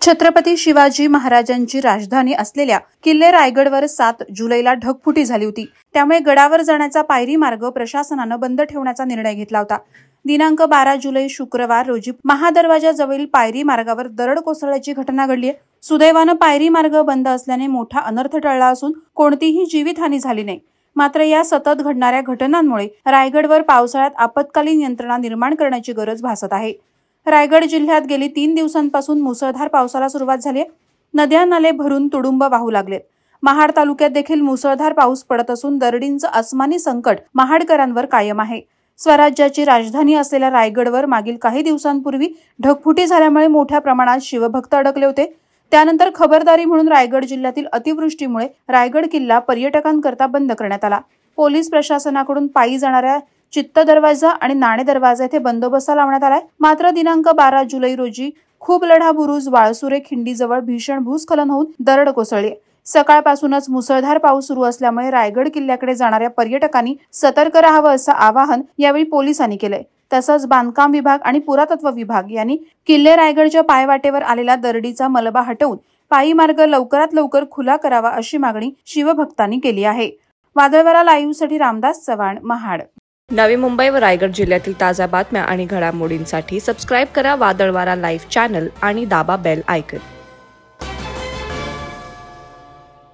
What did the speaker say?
छत्रपती शिवाजी महाराजांची राजधानी असलेल्या किल्ले रायगडवर 7 जुलैला ढगफुटी झाली होती। त्यामुळे गडावर जाण्याचा पायरी मार्ग प्रशासनानं बंद ठेवण्याचा निर्णय घेतला होता। दिनांक 12 जुलै शुक्रवार रोजी महादरवाजाजवळील पायरी मार्गावर दरड कोसळल्याची घटना घडली आहे। सुदैवानं पायरी मार्ग बंद असल्याने मोठा अनर्थ टळला असून कोणतीही जीवितहानी झाली नाही। मात्र या सतत घडणाऱ्या घटनांमुळे रायगडवर पावसाळ्यात आपत्कालीन यंत्रणा निर्माण करण्याची गरज भासत आहे। रायगड जिल्ह्यात गेली 3 दिवसांपासून मुसळधार पावसाला सुरुवात झाली आहे। नद्या नाले भरून तुडुंब वाहू लागलेत। महाड तालुक्यात देखील मुसळधार पाऊस पडत असून दरडींचं आसमानी संकट महाडकरांवर कायम आहे। स्वराज्याची राजधानी असलेल्या रायगडवर मागील काही दिवसांपूर्वी ढगफुटी झाल्यामुळे मोठ्या प्रमाणात शिवभक्त अडकले होते। त्यानंतर खबरदारी म्हणून रायगड जिल्ह्यातील अतिवृष्टीमुळे रायगड किल्ला पर्यटकांकरता बंद करण्यात आला। पोलीस प्रशासनाकडून पायी जाणाऱ्या चित्त दरवाजा आणि नाणे दरवाजा येथे बंदोबस्त लावण्यात आलाय। मात्र दिनांक 12 जुलै रोजी खूबलढा बुरुज वाळसुरे खिंडीजवळ भीषण भूस्खलन होऊन दरड कोसळली। सकाळपासूनच मुसळधार पाऊस सुरू असल्यामुळे रायगड किल्ल्याकडे जाणाऱ्या पर्यटकांनी सतर्क राहावं असं आवाहन यावेळी पोलिसांनी केलंय। तसंच बांधकाम विभाग आणि पुरातत्व विभाग यांनी किल्ले रायगडच्या पायवाटेवर आलेला दरडीचा मलबा हटवून पायी मार्ग लवकरात लवकर खुला करावा अशी मागणी शिवभक्तांनी केली आहे। वादळवारा लाईव्हसाठी रामदास चव्हाण, महाड। नवी मुंबई व रायगड जिल्ह्यातील ताज्या बातम्या आणि घडामोडींसाठी सबस्क्राईब करा वादळवारा लाईव्ह चॅनल आणि दाबा बेल आयकॉन।